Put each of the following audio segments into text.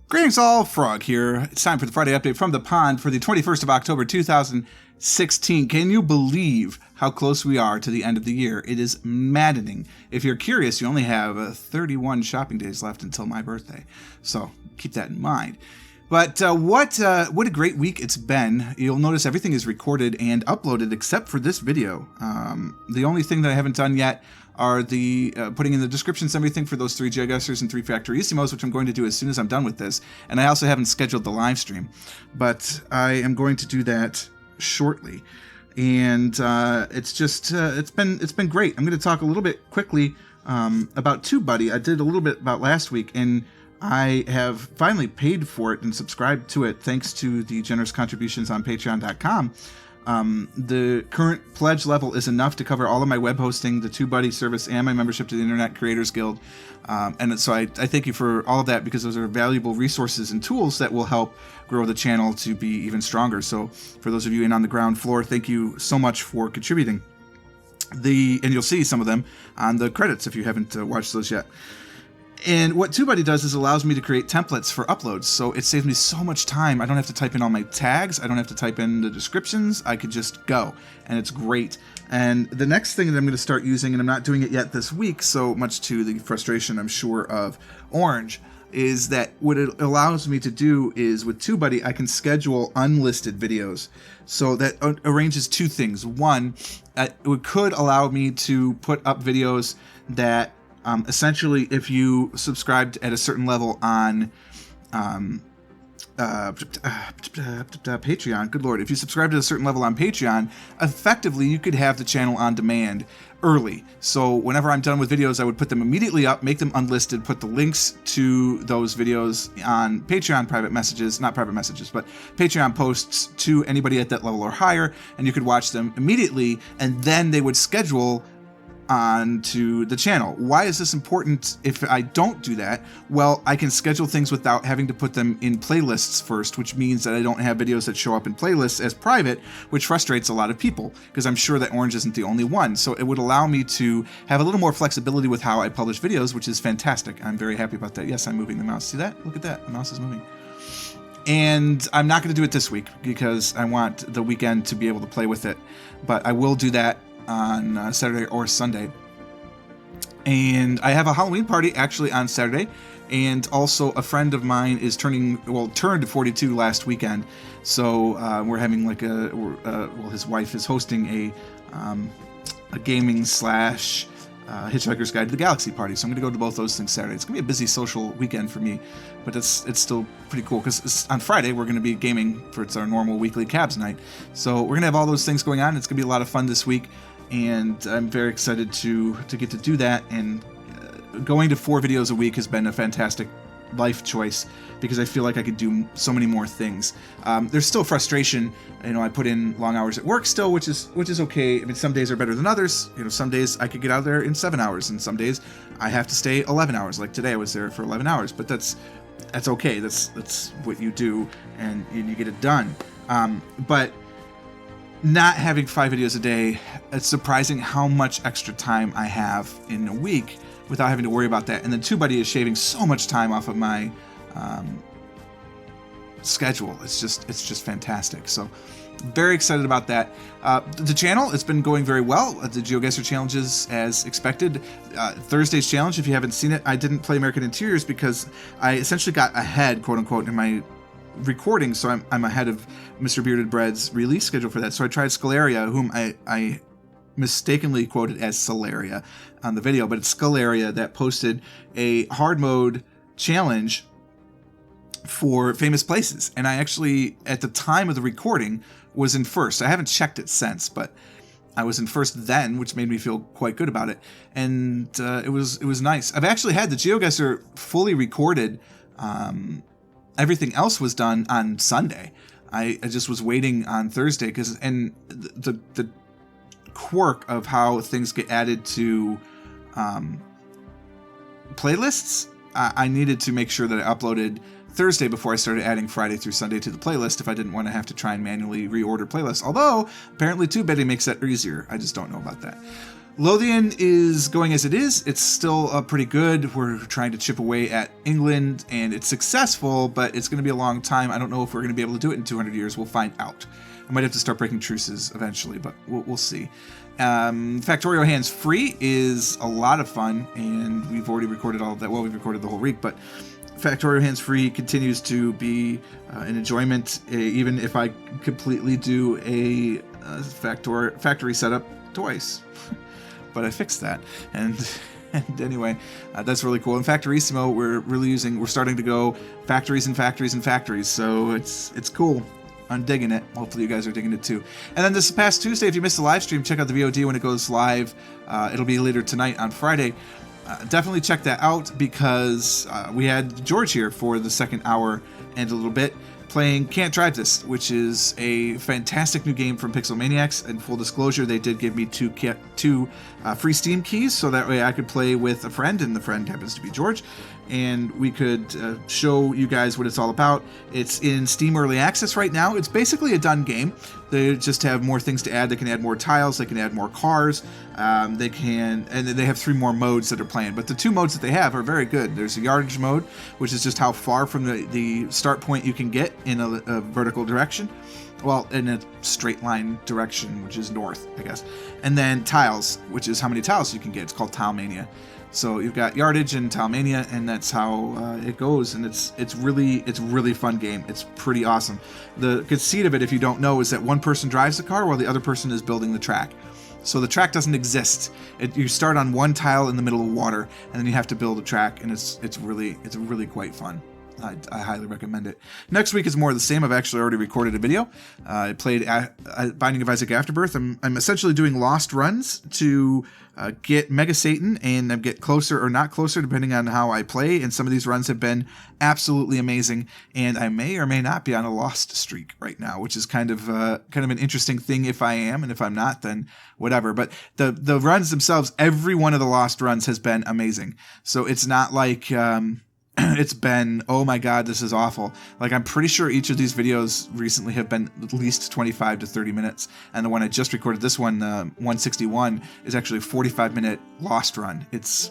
Greetings all, Frog here. It's time for the Friday update from the pond for the 21st of October 2016. Can you believe how close we are to the end of the year? It is maddening. If you're curious, you only have 31 shopping days left until my birthday, so keep that in mind. But what a great week it's been. You'll notice everything is recorded and uploaded except for this video. The only thing that I haven't done yet are the putting in the descriptions and everything for those 3 GeoGuessers and 3 Factorissimos, which I'm going to do as soon as I'm done with this. And I also haven't scheduled the live stream, but I am going to do that shortly. And it's been great. I'm going to talk a little bit quickly about TubeBuddy. I did a little bit about last week, and I have finally paid for it and subscribed to it thanks to the generous contributions on patreon.com. The current pledge level is enough to cover all of my web hosting, the TubeBuddy service, and my membership to the Internet Creators Guild. And so I thank you for all of that, because those are valuable resources and tools that will help grow the channel to be even stronger. So for those of you in on the ground floor, thank you so much for contributing. And you'll see some of them on the credits if you haven't watched those yet. And what TubeBuddy does is allows me to create templates for uploads, so it saves me so much time. I don't have to type in all my tags, I don't have to type in the descriptions, I could just go, and it's great. And the next thing that I'm going to start using, and I'm not doing it yet this week, so much to the frustration, I'm sure, of Orange, is that what it allows me to do is, with TubeBuddy, I can schedule unlisted videos. So that arranges 2 things. One, it could allow me to put up videos that essentially, if you subscribed at a certain level on Patreon, good lord, if you subscribed at a certain level on Patreon, effectively you could have the channel on demand early. So whenever I'm done with videos, I would put them immediately up, make them unlisted, put the links to those videos on Patreon private messages, not private messages, but Patreon posts to anybody at that level or higher, and you could watch them immediately, and then they would schedule onto the channel. Why is this important if I don't do that? Well, I can schedule things without having to put them in playlists first, which means that I don't have videos that show up in playlists as private, which frustrates a lot of people, because I'm sure that Orange isn't the only one. So it would allow me to have a little more flexibility with how I publish videos, which is fantastic. I'm very happy about that. Yes, I'm moving the mouse. See that? Look at that. The mouse is moving. And I'm not going to do it this week because I want the weekend to be able to play with it, but I will do that on Saturday or Sunday. And I have a Halloween party actually on Saturday, and also a friend of mine is turned 42 last weekend, so we're having like his wife is hosting a gaming / Hitchhiker's Guide to the Galaxy party, so I'm going to go to both those things Saturday. It's going to be a busy social weekend for me, but it's still pretty cool, because on Friday we're going to be gaming for our normal weekly Cabs night. So we're going to have all those things going on. It's going to be a lot of fun this week, and I'm very excited to get to do that. And going to 4 videos a week has been a fantastic life choice, because I feel like I could do so many more things. There's still frustration. I put in long hours at work still, which is okay. I mean, some days are better than others. Some days I could get out of there in 7 hours, and some days I have to stay 11 hours. Like today, I was there for 11 hours, but that's okay. That's what you do, and you get it done. But not having 5 videos a day, it's surprising how much extra time I have in a week without having to worry about that. And then TubeBuddy is shaving so much time off of my schedule. It's just fantastic. So very excited about that. The channel, it's been going very well. The GeoGuessr challenges as expected. Thursday's challenge, if you haven't seen it, I didn't play American Interiors because I essentially got ahead, quote unquote, in my recording, so I'm ahead of Mr. Bearded Bread's release schedule for that. So I tried Scalaria, whom I mistakenly quoted as Solaria on the video, but it's Scalaria that posted a hard mode challenge for famous places. And I actually, at the time of the recording, was in first. I haven't checked it since, but I was in first then, which made me feel quite good about it. And it was nice. I've actually had the GeoGuessr fully recorded. Everything else was done on Sunday. I just was waiting on Thursday, and the quirk of how things get added to playlists, I needed to make sure that I uploaded Thursday before I started adding Friday through Sunday to the playlist if I didn't want to have to try and manually reorder playlists. Although, apparently TubeBuddy makes that easier. I just don't know about that. Lothian is going as it is. It's still pretty good. We're trying to chip away at England, and it's successful, but it's going to be a long time. I don't know if we're going to be able to do it in 200 years. We'll find out. I might have to start breaking truces eventually, but we'll see. Factorio Hands Free is a lot of fun, and we've already recorded all of that. Well, we've recorded the whole week, but Factorio Hands Free continues to be an enjoyment, even if I completely do a factory setup twice. But I fixed that, and anyway, that's really cool. In Factorissimo, we're starting to go factories and factories and factories, so it's cool. I'm digging it. Hopefully you guys are digging it too. And then this past Tuesday, if you missed the live stream, check out the VOD when it goes live. It'll be later tonight on Friday. Definitely check that out, because we had George here for the second hour and a little bit playing Can't Drive This, which is a fantastic new game from Pixel Maniacs. And full disclosure, they did give me two free Steam keys, so that way I could play with a friend, and the friend happens to be George, and we could show you guys what it's all about. It's in Steam Early Access right now. It's basically a done game. They just have more things to add. They can add more tiles. They can add more cars. And they have 3 more modes that are planned. But the 2 modes that they have are very good. There's a yardage mode, which is just how far from the start point you can get in a vertical direction. Well, in a straight line direction, which is north, I guess. And then tiles, which is how many tiles you can get. It's called Tile Mania. So you've got yardage and Tile Mania, and that's how it goes. And it's really fun game. It's pretty awesome. The conceit of it, if you don't know, is that one person drives the car while the other person is building the track. So the track doesn't exist. You start on one tile in the middle of water, and then you have to build a track, and it's really quite fun. I highly recommend it. Next week is more of the same. I've actually already recorded a video. I played Binding of Isaac Afterbirth. I'm essentially doing lost runs to get Mega Satan and get closer or not closer depending on how I play. And some of these runs have been absolutely amazing. And I may or may not be on a lost streak right now, which is kind of an interesting thing if I am, and if I'm not, then whatever. But the runs themselves, every one of the lost runs has been amazing. So it's not like it's been, oh my god, this is awful. Like, I'm pretty sure each of these videos recently have been at least 25 to 30 minutes. And the one I just recorded, this one, 161, is actually a 45-minute lost run. It's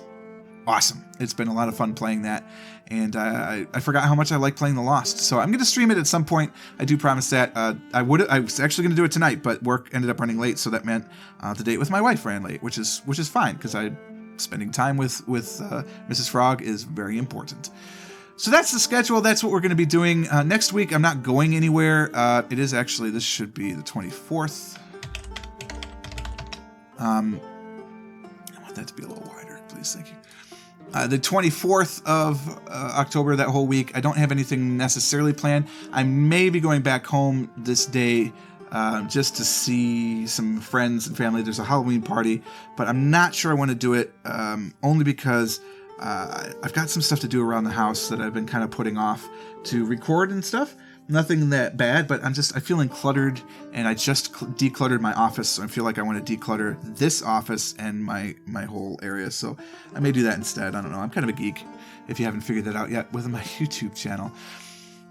awesome. It's been a lot of fun playing that. And I forgot how much I like playing the Lost. So I'm going to stream it at some point. I do promise that. I was actually going to do it tonight, but work ended up running late. So that meant the date with my wife ran late, which is fine, because spending time with Mrs. Frog is very important. So that's the schedule. That's what we're going to be doing. Next week, I'm not going anywhere. It is actually, this should be the 24th. I want that to be a little wider, please. Thank you. The 24th of October, that whole week. I don't have anything necessarily planned. I may be going back home this day just to see some friends and family. There's a Halloween party, but I'm not sure I want to do it, only because I've got some stuff to do around the house that I've been kind of putting off to record and stuff. Nothing that bad, but I'm feeling cluttered, and I just decluttered my office, so I feel like I want to declutter this office and my whole area, so I may do that instead. I don't know. I'm kind of a geek, if you haven't figured that out yet, with my YouTube channel.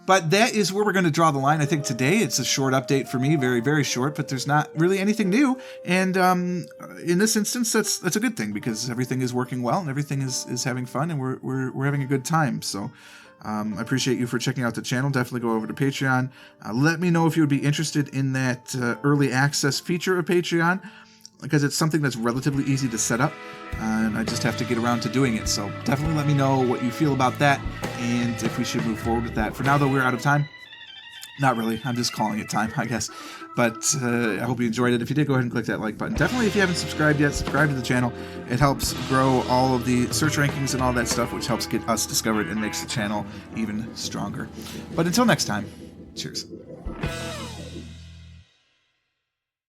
But that is where we're going to draw the line. I think today it's a short update for me, very, very short, but there's not really anything new. And in this instance, that's a good thing, because everything is working well and everything is having fun, and we're having a good time. So I appreciate you for checking out the channel. Definitely go over to Patreon. Let me know if you would be interested in that early access feature of Patreon, because it's something that's relatively easy to set up, and I just have to get around to doing it. So definitely let me know what you feel about that, and if we should move forward with that. For now, though, we're out of time. Not really. I'm just calling it time, I guess. But I hope you enjoyed it. If you did, go ahead and click that like button. Definitely, if you haven't subscribed yet, subscribe to the channel. It helps grow all of the search rankings and all that stuff, which helps get us discovered and makes the channel even stronger. But until next time, cheers.